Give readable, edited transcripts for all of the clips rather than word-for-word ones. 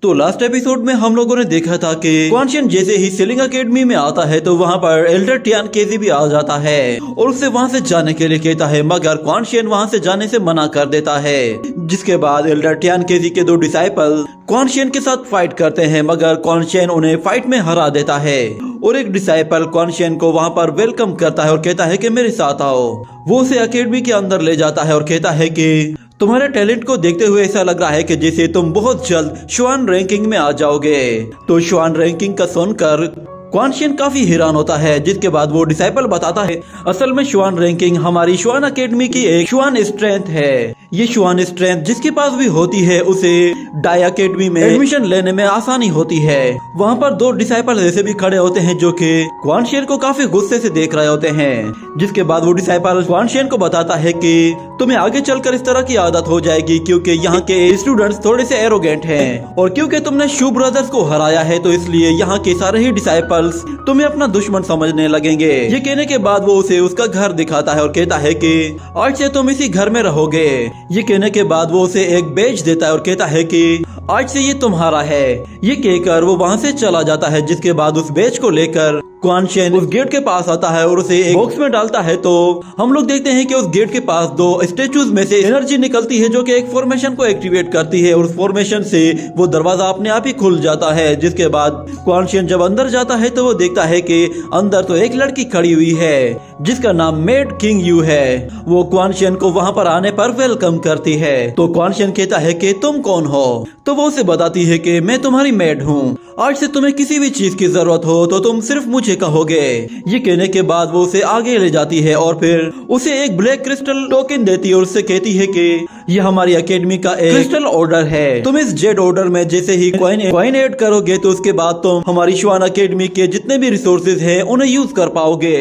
तो last episode में हम लोगों ने देखा था कि क्वानशियन जैसे ही सेलिंग एकेडमी में आता है तो वहाँ पर एल्डर टियान केजी भी आ जाता है और उससे वहाँ से जाने के लिए कहता है, मगर क्वानशियन वहाँ से जाने से मना कर देता है। जिसके बाद एल्डर टियान केजी के 2 डिसाइपल क्वानशियन के साथ फाइट करते हैं, मगर क्वानशियन उन्हें फाइट में हरा देता है और एक डिसाइपल क्वानशियन को वहाँ पर वेलकम करता है और कहता है कि मेरे साथ आओ। वो उसे एकेडमी के अंदर ले जाता है और कहता है कि तुम्हारे टैलेंट को देखते हुए ऐसा लग रहा है कि जैसे तुम बहुत जल्द श्वान रैंकिंग में आ जाओगे। तो श्वान रैंकिंग का सुनकर क्वानशियन काफी हैरान होता है। जिसके बाद वो डिसाइपल बताता है, असल में श्वान रैंकिंग हमारी श्वान एकेडमी की एक श्वान स्ट्रेंथ है। ये श्वान स्ट्रेंथ जिसके पास भी होती है उसे डाई एकेडमी में एडमिशन लेने में आसानी होती है। वहाँ पर 2 डिसाइपल ऐसे भी खड़े होते हैं जो कि क्वानशियन को काफी गुस्से से देख रहे होते हैं। जिसके बाद वो डिसाइपल क्वानशियन को बताता है कि तुम्हें आगे चलकर इस तरह की आदत हो जाएगी, क्योंकि यहाँ के स्टूडेंट्स थोड़े से एरोगेंट हैं और क्योंकि तुमने शू ब्रदर्स को हराया है तो इसलिए यहाँ के सारे ही डिसाइपल्स तुम्हें अपना दुश्मन समझने लगेंगे। ये कहने के बाद वो उसे उसका घर दिखाता है और कहता है कि आज से तुम इसी घर में रहोगे। ये कहने के बाद वो उसे एक बेच देता है और कहता है कि आज से ये तुम्हारा है। ये कहकर वो वहाँ से चला जाता है। जिसके बाद उस बेच को लेकर क्वानशियन उस गेट के पास आता है और उसे एक बॉक्स में डालता है। तो हम लोग देखते हैं कि उस गेट के पास 2 स्टेचूज में से एनर्जी निकलती है जो कि एक फॉर्मेशन को एक्टिवेट करती है और उस फॉर्मेशन से वो दरवाजा अपने आप ही खुल जाता है। जिसके बाद क्वानशियन जब अंदर जाता है तो वो देखता है कि अंदर तो एक लड़की खड़ी हुई है जिसका नाम मेड किंग यू है। वो क्वानशियन को वहाँ पर आने पर वेलकम करती है। तो क्वानशियन कहता है कि तुम कौन हो? तो वो उसे बताती है कि मैं तुम्हारी मेड हूँ। आज से तुम्हें किसी भी चीज की जरूरत हो तो तुम सिर्फ मुझे कहोगे। ये कहने के बाद वो उसे आगे ले जाती है और फिर उसे एक ब्लैक क्रिस्टल टोकन देती है और उससे कहती है कि ये हमारी एकेडमी का एक क्रिस्टल ऑर्डर है। तुम इस जेड ऑर्डर में जैसे ही कॉइन ऐड करोगे तो उसके बाद तुम हमारी श्वान एकेडमी के जितने भी रिसोर्सेज हैं उन्हें यूज कर पाओगे।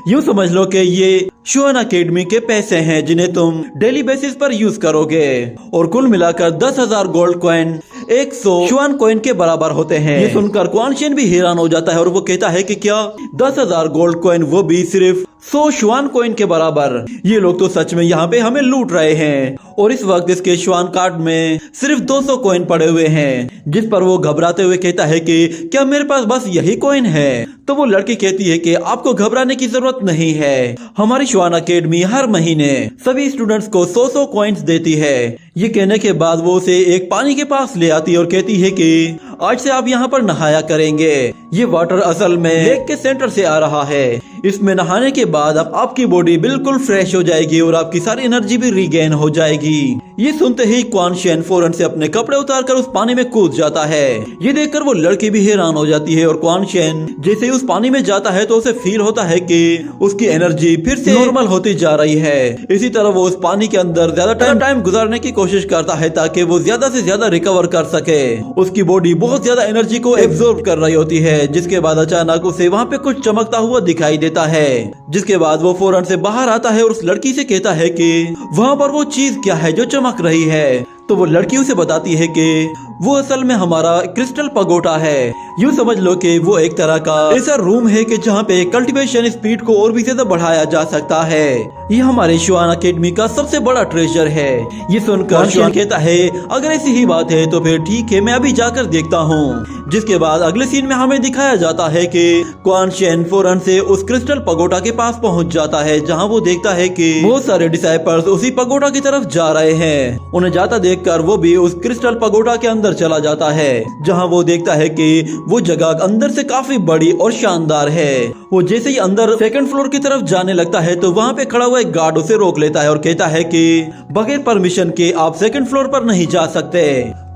यूँ समझ लो कि ये श्वान एकेडमी के पैसे हैं जिन्हें तुम डेली बेसिस पर यूज करोगे और कुल मिलाकर 10,000 गोल्ड कॉइन 100 श्वान कॉइन के बराबर होते हैं। ये सुनकर क्वानशियन भी हैरान हो जाता है और वो कहता है कि क्या 10,000 गोल्ड कॉइन, वो भी सिर्फ 100 श्वान कॉइन के बराबर? ये लोग तो सच में यहाँ पे हमें लूट रहे हैं। और इस वक्त इसके श्वान कार्ड में सिर्फ 200 कॉइन पड़े हुए हैं। जिस पर वो घबराते हुए कहता है कि क्या मेरे पास बस यही कॉइन है? तो वो लड़की कहती है कि आपको घबराने की जरूरत नहीं है। हमारी श्वान एकेडमी हर महीने सभी स्टूडेंट्स को 100 कॉइन्स देती है। ये कहने के बाद वो उसे एक पानी के पास ले आती है और कहती है कि आज से आप यहाँ पर नहाया करेंगे। ये वाटर असल में लेक के सेंटर से आ रहा है। इसमें नहाने के बाद अब आपकी बॉडी बिल्कुल फ्रेश हो जाएगी और आपकी सारी एनर्जी भी रीगेन हो जाएगी। ये सुनते ही क्वानशियन फौरन से अपने कपड़े उतारकर उस पानी में कूद जाता है। ये देखकर वो लड़की भी हैरान हो जाती है और क्वानशियन जैसे ही उस पानी में जाता है तो उसे फील होता है कि उसकी एनर्जी फिर से नॉर्मल होती जा रही है। इसी तरह वो उस पानी के अंदर ज्यादा टाइम गुजारने की कोशिश करता है ताकि वो ज्यादा से ज्यादा रिकवर कर सके। उसकी बॉडी बहुत ज्यादा एनर्जी को एब्जॉर्ब कर रही होती है। जिसके बाद अचानक उसे वहाँ पे कुछ चमकता हुआ दिखाई देता है। जिसके बाद वो फौरन से बाहर आता है और उस लड़की से कहता है कि वहाँ पर वो चीज क्या है जो चमक रही है? तो वो लड़की उसे बताती है कि वो असल में हमारा क्रिस्टल पगोटा है। यूँ समझ लो कि वो एक तरह का ऐसा रूम है कि जहाँ पे कल्टीवेशन स्पीड को और भी ज्यादा बढ़ाया जा सकता है। ये हमारे श्वान एकेडमी का सबसे बड़ा ट्रेजर है। ये सुनकर श्वान कहता है अगर ऐसी ही बात है तो फिर ठीक है, मैं अभी जाकर देखता हूँ। जिसके बाद अगले सीन में हमें दिखाया जाता है कि क्वानशियन फौरन से उस क्रिस्टल पगोटा के पास पहुँच जाता है, जहाँ वो देखता है कि बहुत सारे डिसाइपल्स उसी पगोटा की तरफ जा रहे हैं। उन्हें जाता देखकर वो भी उस क्रिस्टल पगोटा के अंदर चला जाता है, जहाँ वो देखता है कि वो जगह अंदर से काफी बड़ी और शानदार है। वो जैसे ही अंदर सेकंड फ्लोर की तरफ जाने लगता है तो वहाँ पे खड़ा हुआ एक गार्ड उसे रोक लेता है और कहता है कि बगैर परमिशन के आप सेकंड फ्लोर पर नहीं जा सकते।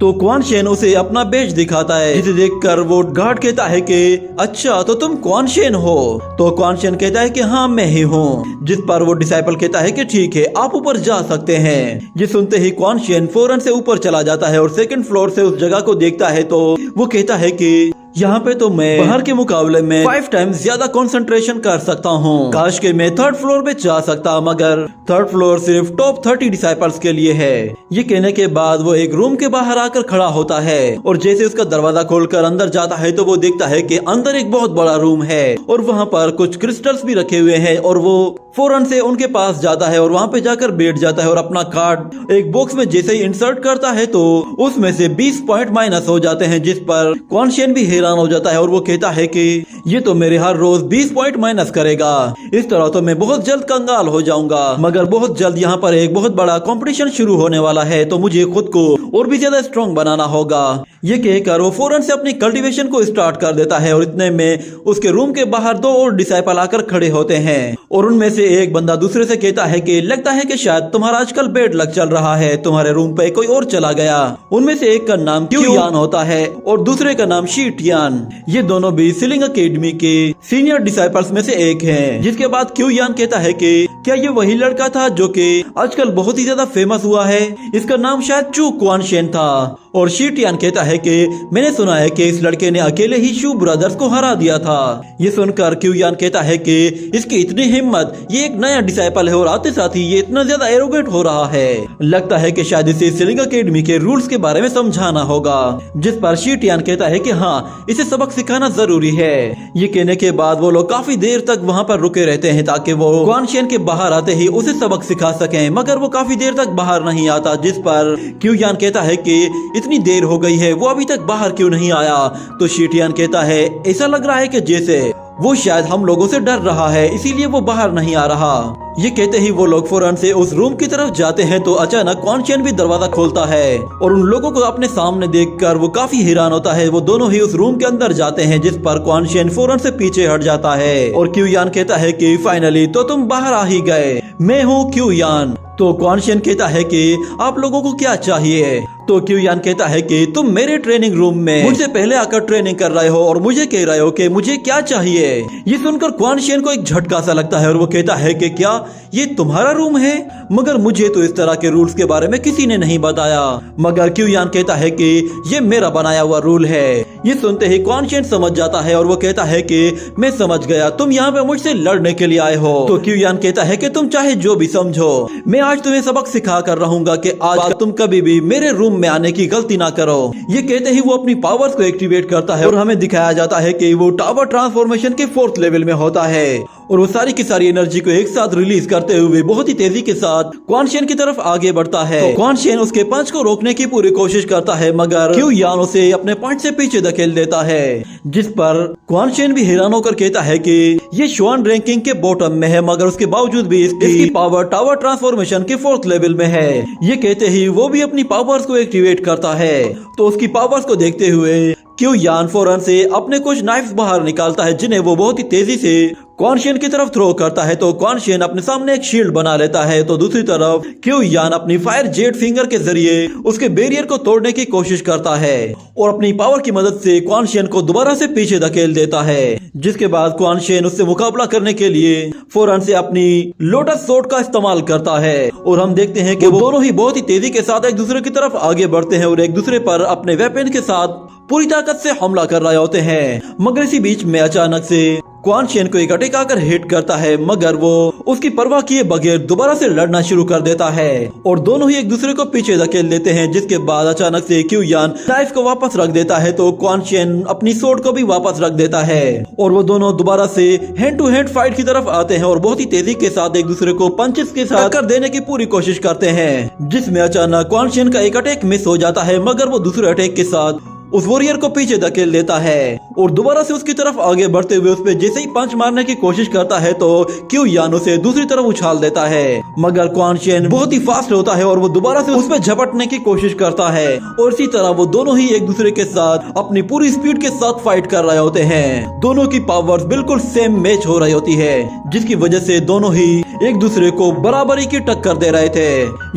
तो क्वानशियन उसे अपना बेच दिखाता है, जिसे देखकर वो गार्ड कहता है कि अच्छा तो तुम क्वानशियन हो? तो क्वानशियन कहता है कि हाँ मैं ही हूँ। जिस पर वो डिसाइपल कहता है कि ठीक है आप ऊपर जा सकते हैं। ये सुनते ही क्वानशियन फौरन से ऊपर चला जाता है और सेकंड फ्लोर से उस जगह को देखता है तो वो कहता है कि यहाँ पे तो मैं बाहर के मुकाबले में 5 टाइम्स ज्यादा कंसंट्रेशन कर सकता हूँ। काश के मैं 3rd फ्लोर पे जा सकता, मगर 3rd फ्लोर सिर्फ टॉप 30 डिसाइपल्स के लिए है। ये कहने के बाद वो एक रूम के बाहर आकर खड़ा होता है और जैसे उसका दरवाजा खोलकर अंदर जाता है तो वो देखता है कि अंदर एक बहुत बड़ा रूम है और वहाँ पर कुछ क्रिस्टल्स भी रखे हुए हैं और वो फौरन से उनके पास जाता है और वहाँ पे जाकर बैठ जाता है और अपना कार्ड एक बॉक्स में जैसे ही इंसर्ट करता है तो उसमें से 20 पॉइंट माइनस हो जाते हैं, जिस पर क्वानशियन भी हैरान हो जाता है और वो कहता है कि ये तो मेरे हर रोज 20 पॉइंट माइनस करेगा, इस तरह तो मैं बहुत जल्द कंगाल हो जाऊंगा। मगर बहुत जल्द यहाँ पर एक बहुत बड़ा कंपटीशन शुरू होने वाला है तो मुझे खुद को और भी ज्यादा स्ट्रॉन्ग बनाना होगा। ये कहकर वो फौरन से अपनी कल्टीवेशन को स्टार्ट कर देता है और इतने में उसके रूम के बाहर 2 और डिसाइपल आकर खड़े होते हैं और उनमें से एक बंदा दूसरे से कहता है कि लगता है कि शायद तुम्हारा आजकल बैड लक चल रहा है, तुम्हारे रूम पे कोई और चला गया। उनमें से एक का नाम क्यूयान होता है और दूसरे का नाम शीटियान। ये दोनों भी सीलिंग एकेडमी के सीनियर डिसाइपल्स में से एक हैं। जिसके बाद क्यूयान कहता है कि क्या ये वही लड़का था जो कि आजकल बहुत ही ज्यादा फेमस हुआ है? इसका नाम शायद चू क्वानशियन था। और शीटियान कहता है कि मैंने सुना है कि इस लड़के ने अकेले ही शू ब्रदर्स को हरा दिया था। ये सुनकर क्यूयान कहता है कि इसकी इतनी हिम्मत, ये एक नया डिसाइपल है और आते साथ ही ये इतना ज्यादा एरोगेंट हो रहा है, लगता है कि शायद इसे सीलिंग एकेडमी के रूल्स के बारे में समझाना होगा। जिस पर शीटियान कहता है कि हाँ, इसे सबक सिखाना जरूरी है। ये कहने के बाद वो लोग काफी देर तक वहाँ पर रुके रहते हैं ताकि वो क्वानशियन के बाहर आते ही उसे सबक सिखा सकें, मगर वो काफी देर तक बाहर नहीं आता। जिस पर क्यूयान कहता है कि इतनी देर हो गई है, वो अभी तक बाहर क्यों नहीं आया? तो शीटियान कहता है ऐसा लग रहा है कि जैसे वो शायद हम लोगों से डर रहा है, इसीलिए वो बाहर नहीं आ रहा। ये कहते ही वो लोग फौरन से उस रूम की तरफ जाते हैं तो अचानक क्वानशियन भी दरवाजा खोलता है और उन लोगों को अपने सामने देखकर वो काफी हैरान होता है। वो दोनों ही उस रूम के अंदर जाते हैं, जिस पर क्वानशियन फौरन से पीछे हट जाता है और क्यूयान कहता है कि फाइनली तो तुम बाहर आ ही गए, मैं हूँ क्यूयान। तो क्वानशियन कहता है कि आप लोगों को क्या चाहिए? तो क्यूयान कहता है कि तुम मेरे ट्रेनिंग रूम में मुझसे पहले आकर ट्रेनिंग कर रहे हो और मुझे कह रहे हो कि मुझे क्या चाहिए। ये सुनकर क्वानशियन को एक झटका सा लगता है और वो कहता है कि क्या ये तुम्हारा रूम है? मगर मुझे तो इस तरह के रूल्स के बारे में किसी ने नहीं बताया। मगर क्यूयान कहता है कि ये मेरा बनाया हुआ रूल है। ये सुनते ही क्वानशियन समझ जाता है और वो कहता है कि मैं समझ गया, तुम यहाँ पे मुझसे लड़ने के लिए आए हो। तो क्यूयान कहता है कि तुम चाहे जो भी समझो, मैं आज तुम्हें सबक सिखा कर रहूंगा कि आज तुम कभी भी मेरे रूम में आने की गलती ना करो। ये कहते ही वो अपनी पावर्स को एक्टिवेट करता है और हमें दिखाया जाता है कि वो टावर ट्रांसफॉर्मेशन के 4th लेवल में होता है और वो सारी की सारी एनर्जी को एक साथ रिलीज करते हुए बहुत ही तेजी के साथ क्वानशियन की तरफ आगे बढ़ता है। तो क्वानशियन उसके पंच को रोकने की पूरी कोशिश करता है, मगर क्यूयान उसे अपने पंच से पीछे धकेल देता है। जिस पर क्वानशियन भी हैरान होकर कहता है कि ये श्वान रैंकिंग के बॉटम में है, मगर उसके बावजूद भी इसकी पावर टावर ट्रांसफॉर्मेशन के 4th लेवल में है। ये कहते ही वो भी अपनी पावर्स को एक्टिवेट करता है। तो उसकी पावर्स को देखते हुए क्यूयान फौरन से अपने कुछ नाइफ्स बाहर निकालता है, जिन्हें वो बहुत ही तेजी से क्वानशियन की तरफ थ्रो करता है। तो क्वानशियन अपने सामने एक शील्ड बना लेता है। तो दूसरी तरफ क्यूयान अपनी फायर जेट फिंगर के जरिए उसके बैरियर को तोड़ने की कोशिश करता है और अपनी पावर की मदद से क्वानशियन को दोबारा से पीछे धकेल देता है। जिसके बाद क्वानशियन उससे मुकाबला करने के लिए फौरन से अपनी लोटस सोर्ड का इस्तेमाल करता है और हम देखते हैं कि वो दोनों ही बहुत ही तेजी के साथ एक दूसरे की तरफ आगे बढ़ते हैं और एक दूसरे पर अपने वेपन के साथ पूरी ताकत से हमला कर रहे होते हैं। मगर इसी बीच में अचानक से क्वानशियन को एक अटैक आकर हिट करता है, मगर वो उसकी परवाह किए बगैर दोबारा से लड़ना शुरू कर देता है और दोनों ही एक दूसरे को पीछे धकेल देते हैं। जिसके बाद अचानक से क्यूयान नाइफ को वापस रख देता है तो क्वानशियन अपनी सोर्ड को भी वापस रख देता है और वो दोनों दोबारा से हैंड टू हैंड फाइट की तरफ आते हैं और बहुत ही तेजी के साथ एक दूसरे को पंचेस के साथ टक्कर देने की पूरी कोशिश करते हैं। जिसमें अचानक क्वानशियन का एक अटैक मिस हो जाता है, मगर वो दूसरे अटैक के साथ उस वॉरियर को पीछे धकेल देता है और दोबारा से उसकी तरफ आगे बढ़ते हुए उस पे जैसे ही पंच मारने की कोशिश करता है तो क्यूयान उसे दूसरी तरफ उछाल देता है। मगर क्वानशियन बहुत ही फास्ट होता है और वो दोबारा से उस पे झपटने की कोशिश करता है और इसी तरह वो दोनों ही एक दूसरे के साथ अपनी पूरी स्पीड के साथ फाइट कर रहे होते हैं। दोनों की पावर्स बिल्कुल सेम मैच हो रही होती है, जिसकी वजह से दोनों ही एक दूसरे को बराबरी की टक्कर दे रहे थे।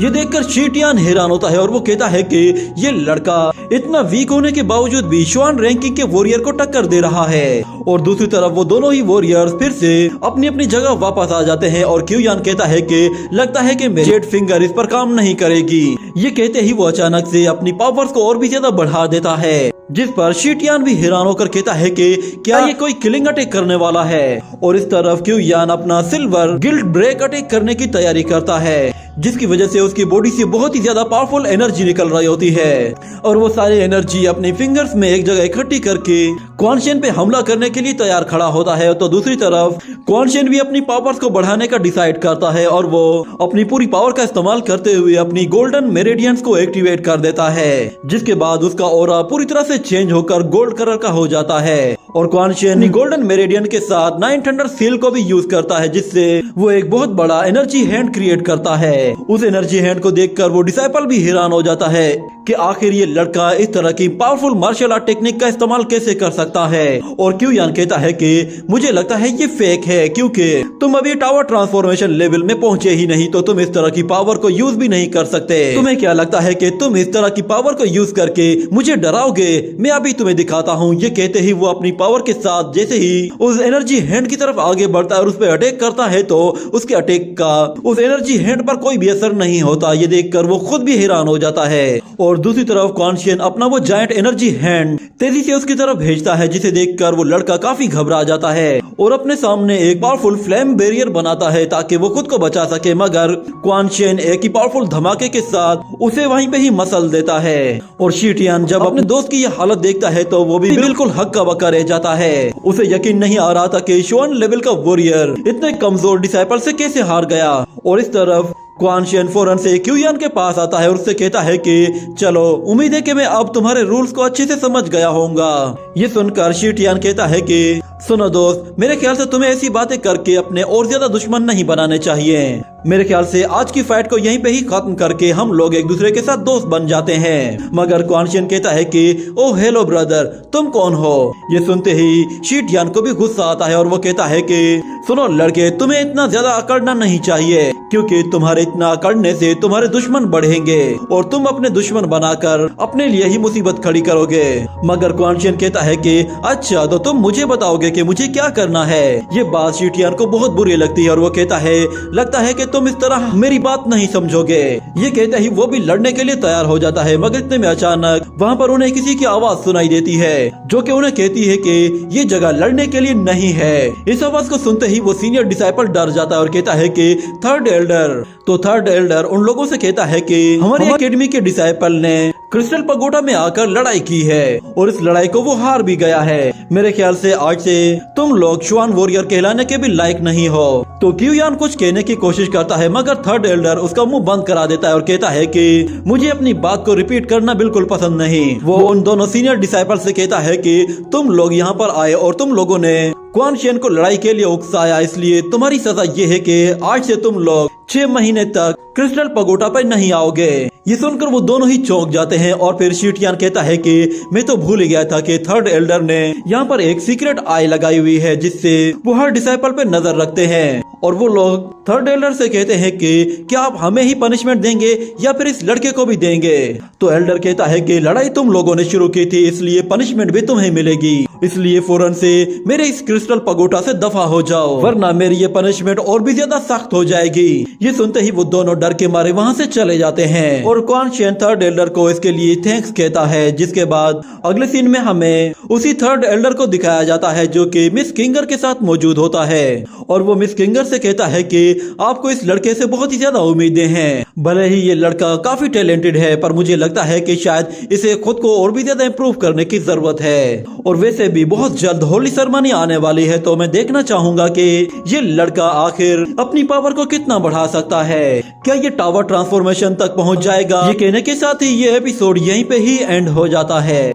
ये देखकर शीटियान हैरान होता है और वो कहता है कि ये लड़का इतना वीक होने के बावजूद भी श्वान रैंकिंग के वॉरियर को टक्कर दे रहा है। और दूसरी तरफ वो दोनों ही वॉरियर्स फिर से अपनी अपनी जगह वापस आ जाते हैं और क्यूयान कहता है कि लगता है कि मेरी जेट फिंगर इस पर काम नहीं करेगी। ये कहते ही वो अचानक से अपनी पावर्स को और भी ज्यादा बढ़ा देता है, जिस पर शीटियान भी हैरान होकर कहता है कि क्या ये कोई किलिंग अटैक करने वाला है। और इस तरफ क्यू यान अपना सिल्वर गिल्ड ब्रेक अटैक करने की तैयारी करता है, जिसकी वजह से उसकी बॉडी से बहुत ही ज्यादा पावरफुल एनर्जी निकल रही होती है और वो सारी एनर्जी अपनी फिंगर्स में एक जगह इकट्ठी करके क्वान शेन पे हमला करने के लिए तैयार खड़ा होता है। तो दूसरी तरफ क्वान शेन भी अपनी पावर्स को बढ़ाने का डिसाइड करता है और वो अपनी पूरी पावर का इस्तेमाल करते हुए अपनी गोल्डन मेरिडियंस को एक्टिवेट कर देता है, जिसके बाद उसका ऑरा पूरी तरह से चेंज होकर गोल्ड कलर का हो जाता है। और क्वान शेन गोल्डन मेरिडियन के साथ 9 थंडर सील को भी यूज करता है, जिससे वो एक बहुत बड़ा एनर्जी हैंड क्रिएट करता है। उस एनर्जी हैंड को देखकर वो डिसाइपल भी हैरान हो जाता है कि आखिर ये लड़का इस तरह की पावरफुल मार्शल आर्ट टेक्निक का इस्तेमाल कैसे कर सकता है। और क्यू यान कहता है कि मुझे लगता है ये फेक है, क्योंकि तुम अभी टावर ट्रांसफॉर्मेशन लेवल में पहुंचे ही नहीं, तो तुम इस तरह की पावर को यूज भी नहीं कर सकते। तुम्हें क्या लगता है कि तुम इस तरह की पावर को यूज करके मुझे डराओगे? मैं अभी तुम्हें दिखाता हूँ। ये कहते ही वो अपनी पावर के साथ जैसे ही उस एनर्जी हैंड की तरफ आगे बढ़ता है और उस पर अटैक करता है, तो उसके अटैक का उस एनर्जी हैंड पर कोई भी असर नहीं होता। ये देखकर वो खुद भी हैरान हो जाता है। और दूसरी तरफ क्वान शेन अपना वो जायंट एनर्जी हैंड तेजी से उसकी तरफ भेजता है, जिसे देखकर वो लड़का काफी घबरा जाता है और अपने सामने एक पावरफुल फ्लेम बैरियर बनाता है ताकि वो खुद को बचा सके। मगर क्वान शेन एक ही पावरफुल धमाके के साथ उसे वहीं पे ही मसल देता है। और शीटियान जब अपने दोस्त की ये हालत देखता है तो वो भी बिल्कुल हक्का बक्का रह जाता है। उसे यकीन नहीं आ रहा था कि शुआन लेवल का वॉरियर इतने कमजोर डिसाइपल से कैसे हार गया। और इस तरफ क्वान शेन फौरन से क्यू यान के पास आता है और उससे कहता है कि चलो, उम्मीद है कि मैं अब तुम्हारे रूल्स को अच्छे से समझ गया होऊंगा। ये सुनकर शीटियान कहता है कि सुनो दोस्त, मेरे ख्याल से तुम्हें ऐसी बातें करके अपने और ज्यादा दुश्मन नहीं बनाने चाहिए। मेरे ख्याल से आज की फाइट को यहीं पे ही खत्म करके हम लोग एक दूसरे के साथ दोस्त बन जाते हैं। मगर क्वान शेन कहता है कि ओ हेलो ब्रदर, तुम कौन हो? ये सुनते ही शीटियान को भी गुस्सा आता है और वो कहता है कि सुनो लड़के, तुम्हें इतना ज्यादा अकड़ना नहीं चाहिए, क्योंकि तुम्हारे इतना अकड़ने से तुम्हारे दुश्मन बढ़ेंगे और तुम अपने दुश्मन बनाकर अपने लिए ही मुसीबत खड़ी करोगे। मगर क्वान शेन कहता है कि अच्छा, तो तुम मुझे बताओगे कि मुझे क्या करना है? ये बात शीटियान को बहुत बुरी लगती है और वो कहता है लगता है कि तुम इस तरह मेरी बात नहीं समझोगे। ये कहते ही वो भी लड़ने के लिए तैयार हो जाता है। मगर इतने में अचानक वहाँ पर उन्हें किसी की आवाज सुनाई देती है, जो कि उन्हें कहती है कि ये जगह लड़ने के लिए नहीं है। इस आवाज को सुनते ही वो सीनियर डिसाइपल डर जाता है और कहता है कि थर्ड एल्डर। तो थर्ड एल्डर उन लोगों से कहता है कि हमारी एकेडमी के डिसाइपल ने क्रिस्टल पगोडा में आकर लड़ाई की है और इस लड़ाई को वो हार भी गया है। मेरे ख्याल से आज से तुम लोग शुआन वॉरियर कहलाने के भी लायक नहीं हो। तो क्यू यान कुछ कहने की कोशिश करता है, मगर थर्ड एल्डर उसका मुंह बंद करा देता है और कहता है कि मुझे अपनी बात को रिपीट करना बिल्कुल पसंद नहीं। वो उन दोनों सीनियर डिसाइपल से कहता है कि तुम लोग यहाँ पर आए और तुम लोगों ने क्वान शेन को लड़ाई के लिए उकसाया, इसलिए तुम्हारी सजा ये है कि आज से तुम लोग 6 महीने तक क्रिस्टल पगोटा पर नहीं आओगे। ये सुनकर वो दोनों ही चौंक जाते हैं और फिर शीटियान कहता है कि मैं तो भूल गया था कि थर्ड एल्डर ने यहाँ पर एक सीक्रेट आई लगाई हुई है, जिससे वो हर डिसाइपल पे नजर रखते हैं। और वो लोग थर्ड एल्डर से कहते हैं कि क्या आप हमें ही पनिशमेंट देंगे या फिर इस लड़के को भी देंगे? तो एल्डर कहता है कि लड़ाई तुम लोगों ने शुरू की थी, इसलिए पनिशमेंट भी तुम्हें मिलेगी, इसलिए फौरन से मेरे इस क्रिस्टल पगोटा से दफा हो जाओ, वरना मेरी ये पनिशमेंट और भी ज्यादा सख्त हो जाएगी। ये सुनते ही वो दोनों डर के मारे वहाँ से चले जाते हैं और क्वान शेन थर्ड एल्डर को इसके लिए थैंक्स कहता है। जिसके बाद अगले सीन में हमें उसी थर्ड एल्डर को दिखाया जाता है, जो कि मिस किंगर के साथ मौजूद होता है और वो मिस किंगर से कहता है कि आपको इस लड़के से बहुत ही ज्यादा उम्मीदें हैं। भले ही ये लड़का काफी टैलेंटेड है, पर मुझे लगता है कि शायद इसे खुद को और भी ज्यादा इम्प्रूव करने की जरूरत है। और वैसे भी बहुत जल्द होली सेरेमनी आने वाली है, तो मैं देखना चाहूंगा कि ये लड़का आखिर अपनी पावर को कितना बढ़ा सकता है। क्या ये टावर ट्रांसफॉर्मेशन तक पहुंच जाएगा? ये कहने के साथ ही ये एपिसोड यहीं पे ही एंड हो जाता है।